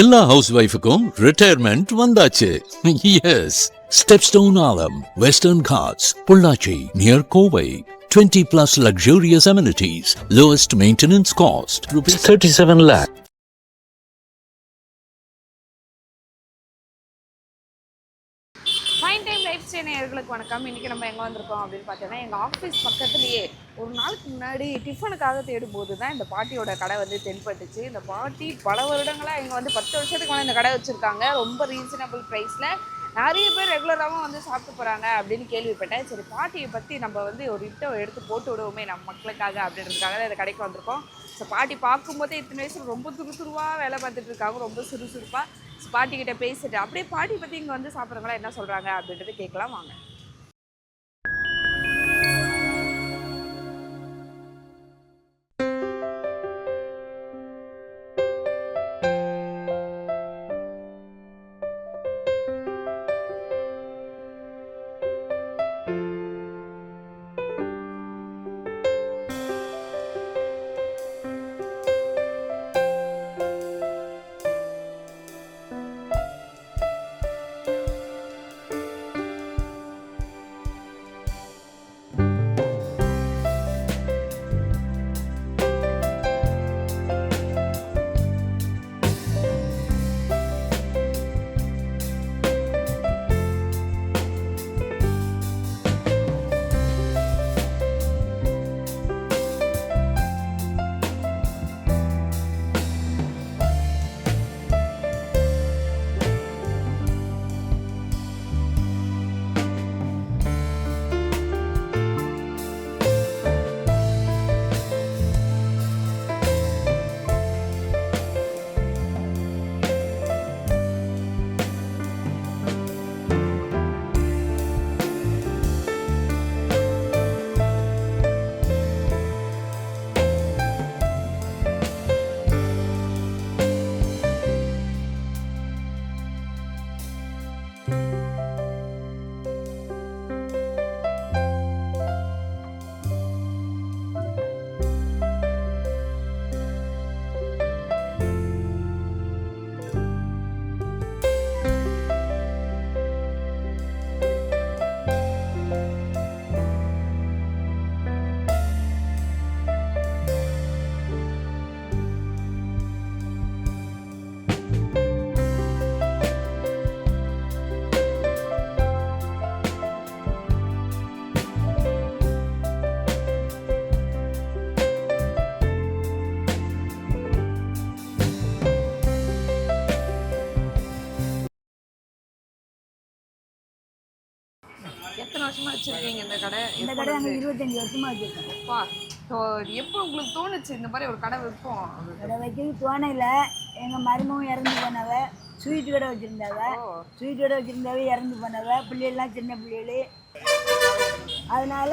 எல்லா ஹவுஸ் ஒய்ஃபுக்கும் ரிட்டையர்மெண்ட் வந்தாச்சு. எஸ், ஸ்டெப்ஸ்டோன் ஆலம், Western Ghats, Pollachi near Kovai. 20+ luxurious amenities, lowest maintenance cost, ₹37 lakh. Fine time lifestyle நேயர்களுக்கு வணக்கம். இன்றைக்கி நம்ம எங்கே வந்திருக்கோம் அப்படின்னு பார்த்தீங்கன்னா, எங்கள் ஆஃபீஸ் பக்கத்துலேயே ஒரு நாளுக்கு முன்னாடி டிஃபனுக்காக தேடும்போது தான் இந்த பாட்டியோட கடை வந்து தென்பட்டுச்சு. இந்த பாட்டி பல வருடங்களாக இங்கே வந்து 10 வருஷத்துக்கு மேலே இந்த கடை வச்சுருக்காங்க. ரொம்ப ரீசனபிள் ப்ரைஸில் நிறைய பேர் ரெகுலராகவும் வந்து சாப்பிட்டு போகிறாங்க அப்படின்னு கேள்விப்பட்டேன். சரி, பாட்டியை பற்றி நம்ம வந்து ஒரு எடுத்து போட்டு விடுவோமே நம்ம மக்களுக்காக அப்படின்றதுக்காக இந்த கடைக்கு வந்திருக்கோம். ஸோ பாட்டி பார்க்கும்போதே இத்தனை வயசில் ரொம்ப துருதுருவாக வேலை பார்த்துட்டு இருக்காங்க, ரொம்ப சுறுசுறுப்பாக. பாட்டிக்கிட்ட பேசிட்டு அப்படியே பாட்டி பற்றி இங்கே வந்து சாப்பிட்றவங்களா என்ன சொல்கிறாங்க அப்படின்றது கேட்கலாம் வாங்க. எத்தனை வருஷமா வச்சிருக்கீங்க இந்த கடை? இந்த கடை நாங்கள் 25 வருஷமா வச்சிருக்கோம். அப்பா, ஸோ எப்போ உங்களுக்கு தோணுச்சு இந்த மாதிரி ஒரு கடை வைப்போம்? கடை வைக்கிறது தோணையில் எங்கள் மருமகம் இறந்து போனவ, ஸ்வீட் கடை வச்சுருந்தாவ, இறந்து போனவ, பிள்ளைகள்லாம் சின்ன பிள்ளைகள். அதனால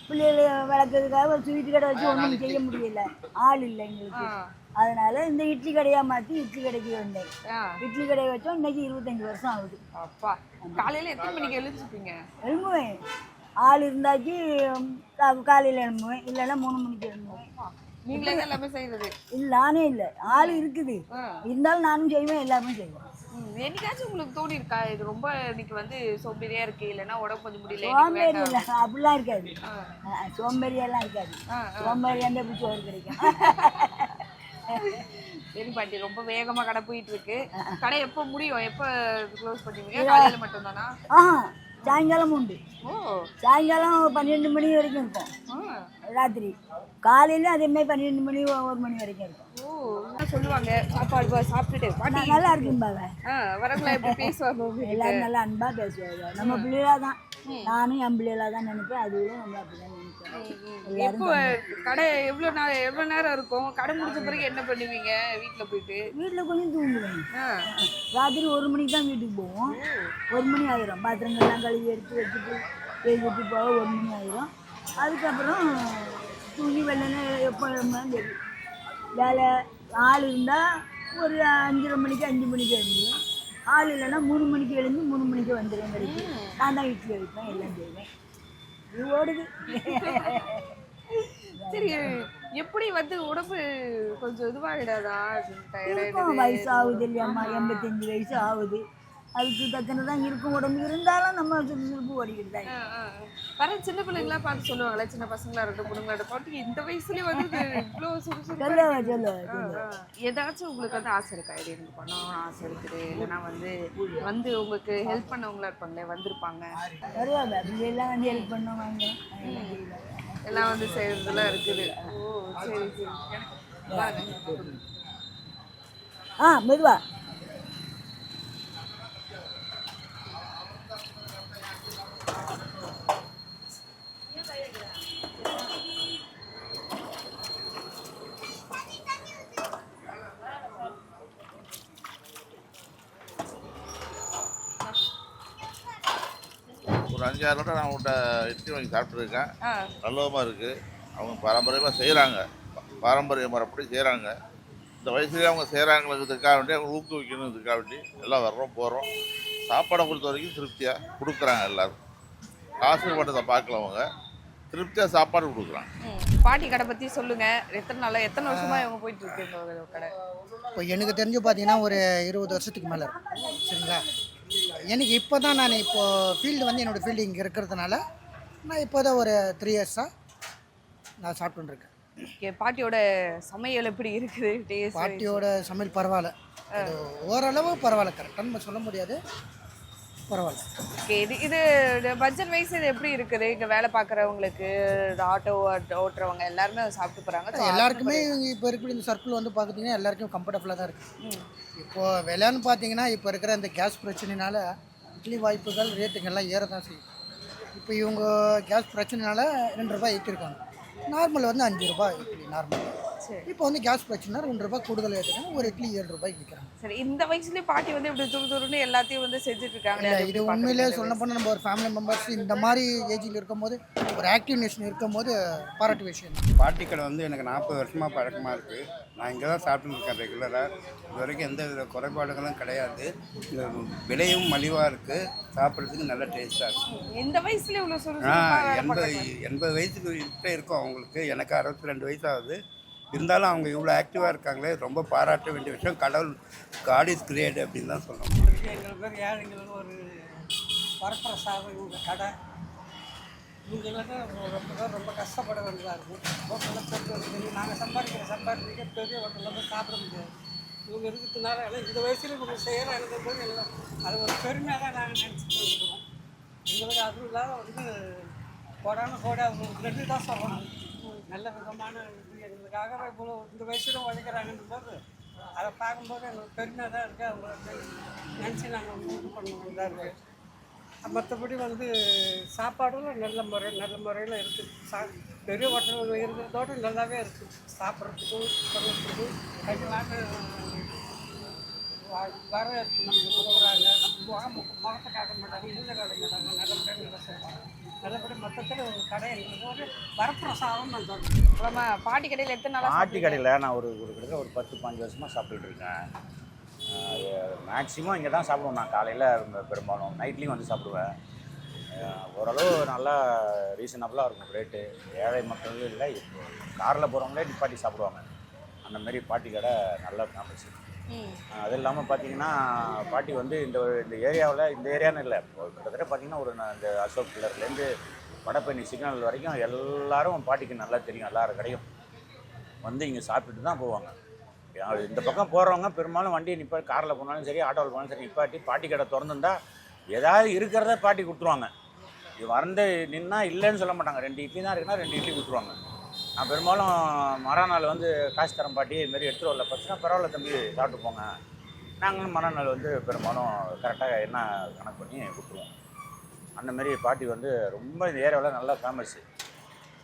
பிள்ளைகள் வளர்க்கறதுக்காக ஒரு ஸ்வீட் கடை வச்சு ஒன்றும் செய்ய முடியல, ஆள் இல்லை எங்களுக்கு. அதனால இந்த இட்லி கடையாக மாற்றி இட்லி கடைக்கு வந்தேன். இட்லி கடையை வச்சோம். இன்னைக்கு 25 வருஷம் ஆகுது. அப்பா, காலையில் எத்தனை மணிக்கு எழுந்துருப்பீங்க? எழும்புவேன். ஆள் இருந்தாச்சு காலையில் எழும்புவேன், இல்லைன்னா 3 மணிக்கு எழும்புவேன். நீங்களே தான் எல்லாமே செய்வது? இல்லை, நானே இல்லை, ஆள் இருக்குது, இருந்தாலும் நானும் செய்வேன், எல்லாமே செய்வேன். என்னைக்காச்சும் உங்களுக்கு தோணி இருக்கா இது ரொம்ப இன்னைக்கு வந்து சோம்பேறியா இருக்கு, இல்லைன்னா உடம்பு கொஞ்சம் முடியல? சோம்பேறி இல்லை, அப்படிலாம் இருக்காது. சோம்பேறியெல்லாம் இருக்காது. சோம்பேறியா இருந்தால் எப்படி சோறு கிடைக்கும்? சரி பாட்டி, ரொம்ப வேகமா கடை போயிட்டு இருக்கு. கடை எப்போ முடியும், எப்போ க்ளோஸ் பண்ணுவீங்க? காலையில மட்டும் தானா? சாயங்காலம் உண்டு. சாயங்காலம் 12 மணி வரைக்கும் இருக்கும். ராத்திரி காலையில அதே மாதிரி 12 மணி 1 மணி வரைக்கும் இருக்கும். சொல்லுவாங்க சாப்பாடு சாப்பிட்டுட்டு பாட்டி நல்லா இருக்கும்பாங்க. வரங்களா எப்படி பேசுவாங்க? எல்லாரும் நல்லா அன்பா பேசுவாங்க. நம்ம பிள்ளைகளா தான், நானும் என் பிள்ளைகளா தான் நினைப்பேன், அதுவும் நம்ம அப்படிதான் நினைப்பேன். எப்போ கடை எவ்வளோ நேரம் இருக்கும்? கடை முடிஞ்ச பிறகு என்ன பண்ணுவீங்க? வீட்டில் போயிட்டு வீட்டில் கொஞ்சம் தூங்குவேன். ராத்திரி 1 மணிக்கு தான் வீட்டுக்கு போவோம். 1 மணி ஆயிரும். பாத்திரங்கள்லாம் கழுவி எடுத்து வச்சுட்டு வச்சுட்டு போக 1 மணி ஆயிரும். அதுக்கப்புறம் துணி வெள்ளனை எப்போ தெரியும். வேலை ஆள் இருந்தால் ஒரு 5:30 மணிக்கு 5 மணிக்கு எழுந்துவேன். ஆள் இல்லைன்னா 3 மணிக்கு எழுந்து 3 மணிக்கு வந்துடுவேன் கடைக்கு. நான் தான் இட்லி வைப்பேன், எல்லாம் செய்வேன். இது ஓடுது. சரி, எப்படி வந்து உடம்பு கொஞ்சம் இதுவாகிடாதா? இருக்கும், வயசு ஆகுது இல்லையாம்மா, 85 வயசு ஆகுது. அதுக்கு தக்கன தான் இருக்கும் உடம்பு. இருந்தாலும் நம்ம சுறுசுறுப்பு ஓடிக்கிட்டு தான் இருக்கோம். வர சின்ன பிள்ளைங்களா பார்த்து சொல்லுவாங்களே, சின்ன பசங்களா இருக்கட்டும் பொண்ணுங்களா பாட்டு இந்த வயசுலயே வந்து இவ்வளோ சுறுசுறுப்பா சொல்ல ஏதாச்சும் உங்களுக்கு வந்து ஆசை இருக்கா? இது எனக்கு பண்ணணும்னு ஆசை இருக்குது, இல்லைன்னா வந்து வந்து உங்களுக்கு ஹெல்ப் பண்ணவங்களா இருப்பாங்களே வந்திருப்பாங்க, வருவாங்க, அப்படியெல்லாம் வந்து ஹெல்ப் பண்ணுவாங்க. எல்லாம் வந்து செய்யறதுலாம் இருக்குது. ஓ சரி சரி. மெதுவா ஒரு 5-6 வட்டம் நான் உங்கள்கிட்ட இட்லி வாங்கி சாப்பிட்ருக்கேன். நல்லமாக இருக்குது. அவங்க பாரம்பரியமாக செய்கிறாங்க, பாரம்பரிய முறைப்படி செய்கிறாங்க. இந்த வயசுலேயே அவங்க செய்கிறாங்கிறதுக்காக வேண்டி அவங்க ஊக்குவிக்கணுன்றதுக்காக வேண்டி எல்லாம் வர்றோம் போகிறோம். சாப்பாடை பொறுத்த வரைக்கும் திருப்தியாக கொடுக்குறாங்க. எல்லோரும் காசு பட்டத்தை பார்க்கல, அவங்க திருப்தியாக சாப்பாடு கொடுக்குறாங்க. பாட்டி கடை பற்றி சொல்லுங்க. எத்தனை வருஷமா இவங்க போயிட்டு இருக்கு இந்த கடை? இப்போ எனக்கு தெரிஞ்சு பார்த்தீங்கன்னா ஒரு 20 வருஷத்துக்கு மேலே இருக்கும். சரிங்களா? எனக்கு இப்போ தான் நான் இப்போது ஃபீல்டு வந்து என்னோடய ஃபீல்டு இங்கே இருக்கிறதுனால நான் இப்போ தான் ஒரு 3 இயர்ஸாக நான் சாப்பிட்டுருக்கேன். பாட்டியோட சமையல் எப்படி இருக்குது? டேஸ்ட் பாட்டியோட சமையல் பரவாயில்ல, அது ஓரளவு பரவாயில்ல, கரெக்டாக நம்ம சொல்ல முடியாது, பரவாயில்ல. ஓகே. இது பட்ஜெட் வைஸ் இது எப்படி இருக்குது? இங்கே வேலை பார்க்குறவங்களுக்கு, ஆட்டோ ஓட்டுறவங்க எல்லாருமே சாப்பிட்டு போகிறாங்க. எல்லாருக்குமே இப்போ இருக்கிற இந்த சர்க்கிள் வந்து பார்த்திங்கன்னா எல்லாருக்கும் கம்ஃபர்டபுளாக தான் இருக்குது. இப்போது விலைன்னு பார்த்தீங்கன்னா இப்போ இருக்கிற இந்த கேஸ் பிரச்சனைனால இட்லி வாய்ப்புகள் ரேட்டுங்கள்லாம் ஏற தான் செய்யும். இப்போ இவங்க கேஸ் பிரச்சனைனால 2 ரூபாய் ஏற்றிருக்காங்க. நார்மல் வந்து 5 ரூபாய் இட்லி நார்மல். இப்போ வந்து கேஸ் பிரச்சனை 2 ரூபாய் கூடுதல் ஏற்றுக்காங்க. ஒரு இட்லி 7 ரூபாய்க்கு விற்கிறாங்க. சரி, இந்த வயசுலேயே பாட்டி வந்து இப்படி துருன்னு எல்லாத்தையும் வந்து செஞ்சுட்டு இருக்காங்க. இது உண்மையிலே சொல்ல போனால் நம்ம ஒரு ஃபேமிலி மெம்பர்ஸ் இந்த மாதிரி ஏஜில் இருக்கும்போது, ஒரு ஆக்டிவ்னேஷன் இருக்கும்போது பாராட்டு விஷயம். பாட்டி கடை வந்து எனக்கு 40 வருஷமாக பழக்கமாக இருக்குது. நான் இங்கே தான் சாப்பிட்டுன்னு இருக்கேன் ரெகுலராக. இது வரைக்கும் எந்த வித குறைபாடுகளும் கிடையாது. இந்த விலையும் மலிவாக இருக்குது, சாப்பிட்றதுக்கு நல்ல டேஸ்ட்டாக இருக்குது. இந்த வயசுல இவ்வளோ 80 வயசுக்கு கிட்ட இருக்கும் அவங்களுக்கு. எனக்கு 62 வயசு ஆகுது. இருந்தாலும் அவங்க இவ்வளோ ஆக்டிவாக இருக்காங்களே, ரொம்ப பாராட்ட வேண்டிய விஷயம். கடவுள் காட் இஸ் கிரேட் அப்படின்னு தான் சொல்லணும். எங்களுக்கு பேர் ஏழைங்களுக்கு ஒரு வரப்பிரசாதம் இவங்க கடை. இவங்களுக்கு ரொம்ப கஷ்டப்பட வேண்டியதாக இருக்கும். ஹோட்டலில் போட்டு நாங்கள் சம்பாதிக்க பெரிய ஹோட்டலில் போய் சாப்பிட முடியாது. இவங்க இருக்கிறதுனால எல்லாம் இந்த வயசில் இவங்க செய்கிறாங்க போது எல்லாம் அது ஒரு பெருமையாக தான் நாங்கள் நினச்சிட்டு இருக்கிறோம். எங்களுக்கு அதுவும் இல்லாத வந்து கோடான அவங்க 2 தான் சொல்லணும். நல்ல விதமான எங்களுக்காக இவ்வளோ இந்த வயசில் உழைக்கிறாங்கன்ற போது அதை பார்க்கும்போது எங்களுக்கு பெருமையாக தான் இருக்குது. அவங்க நினச்சி நாங்கள் இது பண்ண வேண்டியதாக இருக்குது. மற்றபடி வந்து சாப்பாடும் நல்ல முறையில் இருக்குது. பெரிய ஹோட்டல் இருக்கிறதோடு நல்லாவே இருக்குது. சாப்பிட்றதுக்கும் பண்ணுறதுக்கும் கண்டிப்பாக வர நமக்கு கொடுக்குறாங்க. நம்ம முகத்தை காட்ட மாட்டாங்க, இல்லை காட்ட மாட்டாங்க. நல்லபடியாக நல்லா செய்வாங்க. நல்லபடி மொத்தத்தில் ஒரு கடை இருக்கிறது வரப்பிரசாதம் நான் சொல்கிறேன். பாட்டி கடையில் எத்தனை நாள்? பாட்டி கடையில் நான் ஒரு கிட்டத்தட்ட ஒரு 10-15 வருஷமாக சாப்பிட்டுட்டு இருக்கேன். மேக்ஸிமம் இங்கே தான் சாப்பிடுவேன். நான் காலையில் பெரும்பாலும் நைட்லேயும் வந்து சாப்பிடுவேன். ஓரளவு நல்லா ரீசனபிளாக இருக்கும் ரேட்டு. ஏழை மக்கள் இல்லை, காரில் போகிறவங்களே நிப்பாட்டி சாப்பிடுவாங்க. அந்தமாரி பாட்டி கடை நல்லா ஃபேமஸ். அது இல்லாமல் பார்த்தீங்கன்னா பாட்டி வந்து இந்த ஏரியாவில், இந்த ஏரியான்னு இல்லை, கிட்டத்தட்ட பார்த்தீங்கன்னா ஒரு இந்த அசோக் பில்லர்லேருந்து வடபழனி சிக்னல் வரைக்கும் எல்லாரும் பாட்டிக்கு நல்லா தெரியும். எல்லாரும் கடையும் வந்து இங்கே சாப்பிட்டுட்டு தான் போவாங்க. இந்த பக்கம் போகிறவங்க பெரும்பாலும் வண்டியை நிப்பாட்டி, காரில் போனாலும் சரி ஆட்டோவில் போனாலும் சரி நிப்பாட்டி பாட்டி கடை திறந்துருந்தா ஏதாவது இருக்கிறத பாட்டி கொடுத்துருவாங்க. இது வந்து நின்னா இல்லைன்னு சொல்ல மாட்டாங்க. 2 இட்லி தான் இருக்குன்னா 2 இட்லி கொடுத்துருவாங்க. நான் பெரும்பாலும் மறுநாள் வந்து காசு தரம் பாட்டி இதுமாரி எடுத்துகிட்டு வரல பச்சுன்னா பரவாயில்ல தம்பி சாப்பிட்டு போங்க. நாங்களும் மறுநாள் வந்து பெரும்பாலும் கரெக்டாக என்ன கணக்கு பண்ணி கொடுத்துருவோம். அந்தமாரி பாட்டி வந்து ரொம்ப இந்த ஏரியாவில் நல்லா ஃபேமஸ்ஸு.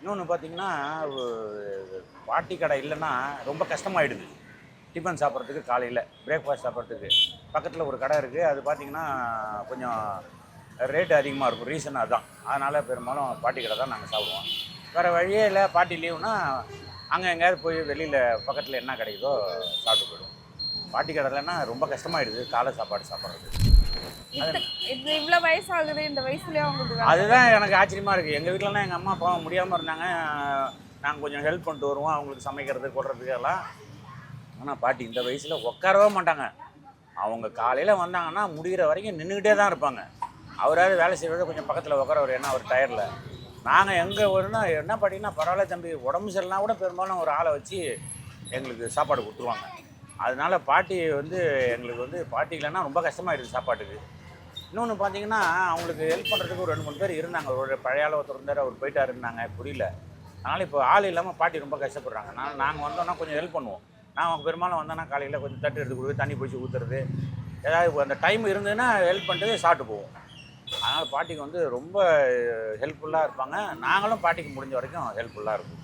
இன்னொன்று பார்த்திங்கன்னா பாட்டி கடை இல்லைன்னா ரொம்ப கஷ்டமாயிடுது. டிஃபன் சாப்பிட்றதுக்கு காலையில் பிரேக்ஃபாஸ்ட் சாப்பிட்றதுக்கு பக்கத்தில் ஒரு கடை இருக்குது. அது பார்த்திங்கன்னா கொஞ்சம் ரேட்டு அதிகமாக இருக்கும். ரீசன் அதுதான். அதனால் பெரும்பாலும் பாட்டி கடை தான் நாங்கள் சாப்பிடுவோம். வேறு வழியே இல்லை, பாட்டி லீவுனா அங்கே எங்கேயாவது போய் வெளியில் பக்கத்தில் என்ன கிடைக்குதோ சாப்பிட்டு போயிடுவோம். பாட்டி கடையிலன்னா ரொம்ப கஷ்டமாயிடுது காலை சாப்பாடு சாப்பிட்றது. இவ்வளோ வயசாகுது, இந்த வயசுலேயே அவங்களுக்கு அதுதான் எனக்கு ஆச்சரியமாக இருக்குது. எங்கள் வீட்டிலலாம் எங்கள் அம்மா அப்பா முடியாமல் இருந்தாங்க. நாங்கள் கொஞ்சம் ஹெல்ப் பண்ணிட்டு வருவோம் அவங்களுக்கு சமைக்கிறது கொள்றதுக்கு எல்லாம். ஆனால் பாட்டி இந்த வயசில் உட்காரவே மாட்டாங்க. அவங்க காலையில் வந்தாங்கன்னா முடிகிற வரைக்கும் நின்றுக்கிட்டே தான் இருப்பாங்க. அவராவது வேலை செய்கிறத கொஞ்சம் பக்கத்தில் உட்காரவர், ஏன்னா அவர் டயரில். நாங்கள் எங்கே வரும்னா என்ன பாட்டிங்கன்னா, பரவாயில்ல தம்பி உடம்பு சரியில்லைனா கூட பெரும்பாலும் ஒரு ஆளை வச்சு எங்களுக்கு சாப்பாடு கொடுத்துருவாங்க. அதனால பாட்டி வந்து எங்களுக்கு வந்து பாட்டி இல்லைன்னா ரொம்ப கஷ்டமாயிடுது சாப்பாட்டுக்கு. இன்னொன்று பார்த்தீங்கன்னா அவங்களுக்கு ஹெல்ப் பண்ணுறதுக்கு ஒரு 2-3 பேர் இருந்தாங்க. ஒரு பழைய ஆள் ஒருத்தர் இருந்தார், அவர் போயிட்டாருன்னாங்க, புரியல. அதனால் இப்போ ஆள் இல்லாமல் பாட்டி ரொம்ப கஷ்டப்படுறாங்க. நாங்கள் வந்தோன்னா கொஞ்சம் ஹெல்ப் பண்ணுவோம். நான் பெரும்பாலும் வந்தோன்னா காலையில் கொஞ்சம் தட்டு எடுத்து கொடுத்து தண்ணி பிடிச்சி ஊற்றுறது, ஏதாவது அந்த டைம் இருந்ததுன்னா ஹெல்ப் பண்ணிட்டு சாப்பிட்டு போவோம். அதனால் பாட்டிக்கு வந்து ரொம்ப ஹெல்ப்ஃபுல்லாக இருப்பாங்க. நாங்களும் பாட்டிக்கு முடிஞ்ச வரைக்கும் ஹெல்ப்ஃபுல்லாக இருக்கும்.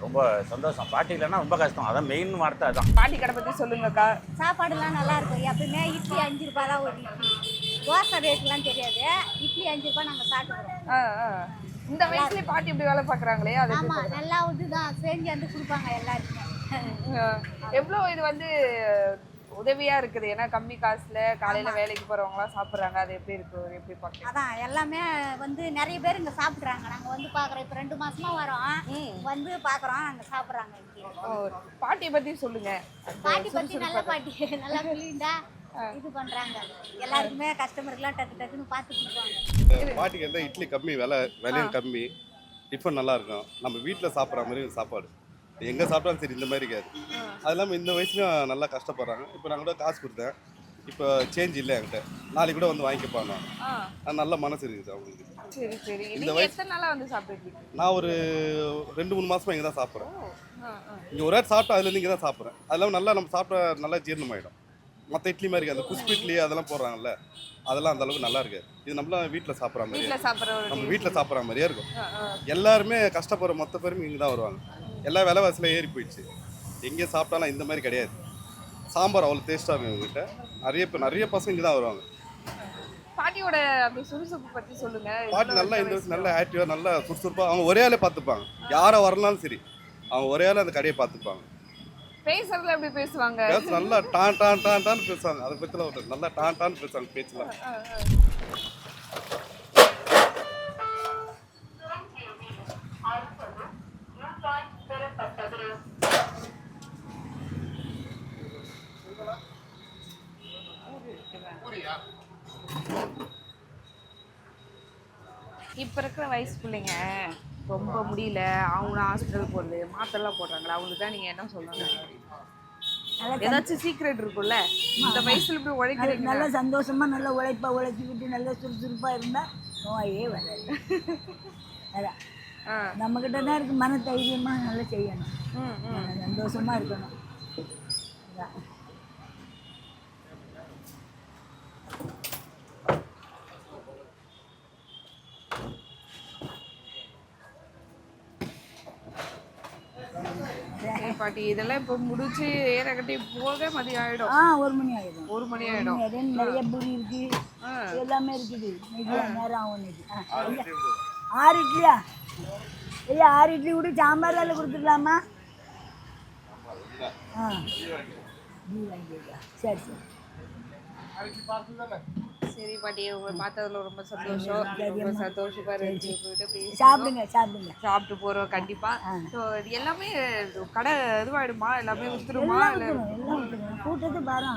ரொம்ப சந்தோஷம். பாட்டி இல்லைன்னா ரொம்ப கஷ்டம். அதான் மெயின் வார்த்தை அதான். பாட்டி கடை பற்றி சொல்லுங்கக்கா. சாப்பாடுலாம் நல்லா இருக்கும். எப்பவுமே இட்லி 5 ரூபா தான் ஒரு இட்லி. தோசை ரேட்லாம் தெரியாது. இட்லி 5 ரூபா நாங்கள் சாப்பிடுவோம். இந்த வயசுல பாட்டி இப்படி வேலை பார்க்குறாங்களே, அது ஆமாம், நல்லா இதுதான் செஞ்சு வந்து கொடுப்பாங்க எல்லாருக்குமே. எவ்வளோ இது வந்து உதவியா இருக்குது. ஏன்னா கம்மி காசுல காலையில வேலைக்கு போறவங்களாம் சாப்பிட்றாங்க. அது எப்படி இருக்கு, எப்படி பார்க்கலாம்? அதான் எல்லாமே வந்து நிறைய பேர் இங்கே சாப்பிட்றாங்க. நாங்கள் வந்து பார்க்குறோம். இப்போ 2 மாசமா வரோம், வந்து பார்க்குறோம், நாங்கள் சாப்பிட்றாங்க இங்கே. பாட்டியை பற்றி சொல்லுங்க. பாட்டி பற்றி நல்ல பாட்டி, நல்லா சொல்லிண்டா இது பண்ணுறாங்க. எல்லாருக்குமே கஸ்டமருக்குலாம் டக்கு டக்குன்னு பார்த்து கொடுப்பாங்க. பாட்டிக்கு வந்து இட்லி கம்மி, விலையும் கம்மி, டிஃபன் நல்லா இருக்கும். நம்ம வீட்டில் சாப்பிட்ற மாதிரி சாப்பாடு எங்கே சாப்பிட்டாலும் சரி இந்த மாதிரி இருக்காது. அது இல்லாமல் இந்த வயசுலையும் நல்லா கஷ்டப்படுறாங்க. இப்போ நான் கூட காசு கொடுத்தேன், இப்போ சேஞ்ச் இல்லை என்கிட்ட, நாளைக்கு கூட வந்து வாங்கிக்கப்பாங்க. அது நல்ல மனசு இருக்குது அவங்களுக்கு. சரி சரி. இந்த வயசு எத்தனை நாளாக வந்து சாப்பிட்டுருக்கீங்க? நான் ஒரு 2-3 மாதமாக இங்கே தான் சாப்பிட்றேன். இங்கே ஒரு வாரம் சாப்பிட்டா அதுலேருந்து இங்கே தான் சாப்பிட்றேன். அது இல்லாமல் நல்லா நம்ம சாப்பிட்டா நல்லா ஜீரணமாயிடும். மற்ற இட்லி மாதிரி அந்த குஸ்பு இட்லி அதெல்லாம் போடுறாங்கல்ல, அதெல்லாம் அந்த அளவுக்கு நல்லா இருக்காது. இது நம்மளாம் வீட்டில் சாப்பிட்ற மாதிரி, நம்ம வீட்டில் சாப்பிட்ற மாதிரியே இருக்கும். எல்லாருமே கஷ்டப்படுற மொத்த பேருமே இங்கே தான் வருவாங்க. எல்லா விலைவாசியில் ஏறி போயிடுச்சு. எங்கே சாப்பிட்டாலும் இந்த மாதிரி கிடையாது. சாம்பார் அவ்வளோ டேஸ்ட்டாக இருக்கும் இவங்ககிட்ட. நிறைய பசங்க இங்கே தான் வருவாங்க. பாட்டியோட அந்த சுறுசுறுப்பு பற்றி சொல்லுங்க. பாட்டி நல்லா இந்த வயசு நல்லா ஆக்டிவாக நல்லா சுறுசுறுப்பாக அவங்க ஒரே ஆளே பார்த்துப்பாங்க. யாரை வரலாலும் சரி அவங்க ஒரே ஆளே அந்த கடையை பார்த்துப்பாங்க. பேசுறதுல எப்படி பேசுவாங்க? நல்லா டான்னு பேசுவாங்க. அதை பற்றிலாம் நல்லா டான்னு பேசுவாங்க பேச்செல்லாம். இப்போ இருக்கிற வயசு பிள்ளைங்க ரொம்ப முடியல, அவங்க ஹாஸ்பிட்டல் போகிறது மாத்திரைலாம் போடுறாங்களா, அவங்களுக்கு தான் நீங்கள் என்ன சொல்லணும்? ஏதாச்சும் சீக்ரெட் இருக்கும்ல, இந்த வயசுல இப்படி உழைக்கிறீங்க. நல்லா சந்தோஷமாக நல்லா உழைச்சிக்கிட்டு நல்லா சுறுசுறுப்பாக இருந்தால் நோயே வராது. அதான் நம்மக்கிட்ட தான் இருக்குது. மன தைரியமாக நல்லா செய்யணும், சந்தோஷமாக இருக்கணும். அதான் பாட்டி இதெல்லாம் இப்போ முடிச்சு ஏற கட்டி போக மதியம் ஆகிடும். 1 மணி ஆகிடும். 1 மணி ஆகிடும். நிறைய பூரி இருக்குது, எல்லாமே இருக்குது. நேரம் ஆகும். 6 இட்லியா? ஐயா 6 இட்லி கூட சாம்பார் வேலை கொடுத்துக்கலாமா? சரி சரி சரி பாட்டி, உங்களை பார்த்ததுல ரொம்ப சந்தோஷம். ரொம்ப சந்தோஷமா இருந்துச்சு. சாப்பிடுங்க சாப்பிட்டு போறோம் கண்டிப்பா. ஸோ இது எல்லாமே கடை இதுவாயிடுமா, எல்லாமே வித்துருமா? எல்லாம் கூட்டத்து பாரு.